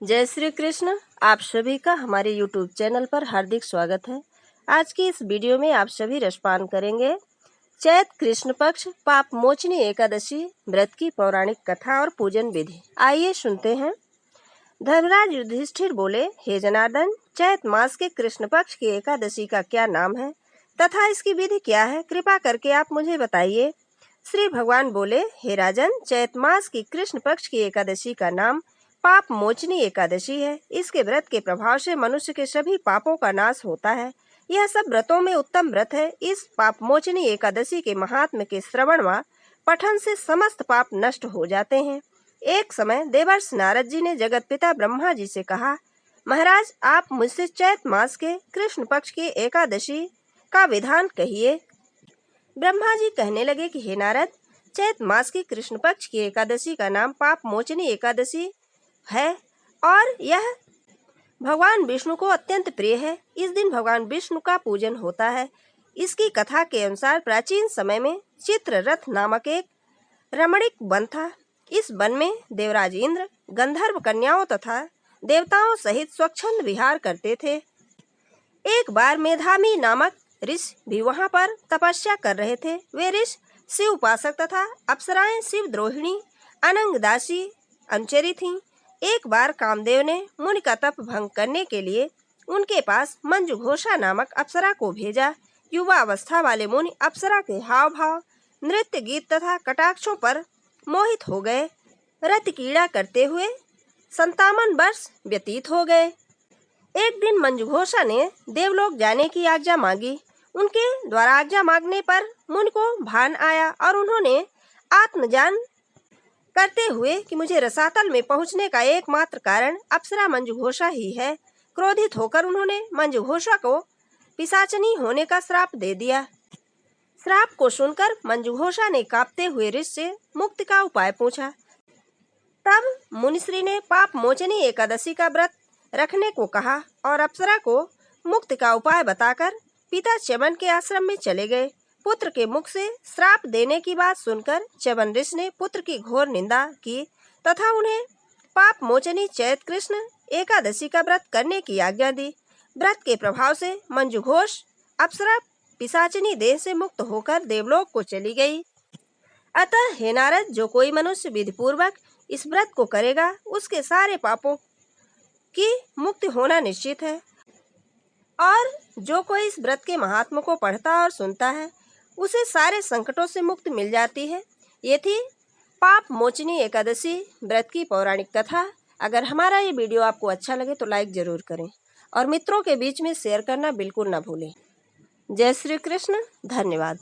जय श्री कृष्ण। आप सभी का हमारे YouTube चैनल पर हार्दिक स्वागत है। आज की इस वीडियो में आप सभी रसपान करेंगे चैत कृष्ण पक्ष पाप मोचनी एकादशी व्रत की पौराणिक कथा और पूजन विधि। आइए सुनते हैं। धर्मराज युधिष्ठिर बोले, हे जनार्दन, चैत मास के कृष्ण पक्ष की एकादशी का क्या नाम है तथा इसकी विधि क्या है? कृपा करके आप मुझे बताइए। श्री भगवान बोले, हे राजन, चैत मास की कृष्ण पक्ष की एकादशी का नाम पाप मोचनी एकादशी है। इसके व्रत के प्रभाव से मनुष्य के सभी पापों का नाश होता है। यह सब व्रतों में उत्तम व्रत है। इस पाप मोचनी एकादशी के महात्म्य के श्रवण व पठन से समस्त पाप नष्ट हो जाते हैं। एक समय देवर्षि नारद जी ने जगत पिता ब्रह्मा जी से कहा, महाराज, आप मुझसे चैत मास के कृष्ण पक्ष की एकादशी का विधान कहिए। ब्रह्मा जी कहने लगे कि हे नारद, चैत मास की कृष्ण पक्ष की एकादशी का नाम पाप मोचनी एकादशी है और यह भगवान विष्णु को अत्यंत प्रिय है। इस दिन भगवान विष्णु का पूजन होता है। इसकी कथा के अनुसार प्राचीन समय में चित्ररथ नामक एक रमणीक वन था। इस वन में देवराज इंद्र गंधर्व कन्याओं तथा देवताओं सहित स्वच्छंद विहार करते थे। एक बार मेधामी नामक ऋषि भी वहां पर तपस्या कर रहे थे। वे ऋषि शिव उपासक तथा अप्सराएं शिव द्रोहिणी अनंगदासी अनुचरी थीं। एक बार कामदेव ने मुनि का तप भंग करने के लिए उनके पास मंजू घोषा नामक अप्सरा को भेजा। युवा अवस्था वाले मुनि अप्सरा के हाव भाव, नृत्य, गीत तथा कटाक्षों पर मोहित हो गए। रति क्रीड़ा करते हुए 57 वर्ष व्यतीत हो गए। एक दिन मंजू घोषा ने देवलोक जाने की आज्ञा मांगी। उनके द्वारा आज्ञा मांगने पर मुनि को भान आया और उन्होंने आत्मज्ञान करते हुए कि मुझे रसातल में पहुंचने का एकमात्र कारण अप्सरा मंजू घोषा ही है, क्रोधित होकर उन्होंने मंजू घोषा को पिशाचनी होने का श्राप दे दिया। श्राप को सुनकर मंजू घोषा ने कांपते हुए ऋषि से मुक्ति का उपाय पूछा। तब मुनिश्री ने पाप मोचनी एकादशी का व्रत रखने को कहा और अप्सरा को मुक्ति का उपाय बताकर पिता च्यवन के आश्रम में चले गए। पुत्र के मुख से श्राप देने की बात सुनकर च्यवन ऋषि ने पुत्र की घोर निंदा की तथा उन्हें पाप मोचनी चैत कृष्ण एकादशी का व्रत करने की आज्ञा दी। व्रत के प्रभाव से मंजू घोष अप्सरा पिशाचिनी देह से मुक्त होकर देवलोक को चली गई। अतः हे नारद, जो कोई मनुष्य विधि पूर्वक इस व्रत को करेगा उसके सारे पापों की मुक्ति होना निश्चित है और जो कोई इस व्रत के महात्म को पढ़ता और सुनता है उसे सारे संकटों से मुक्ति मिल जाती है। ये थी पाप मोचनी एकादशी व्रत की पौराणिक कथा। अगर हमारा ये वीडियो आपको अच्छा लगे तो लाइक जरूर करें और मित्रों के बीच में शेयर करना बिल्कुल ना भूलें। जय श्री कृष्ण। धन्यवाद।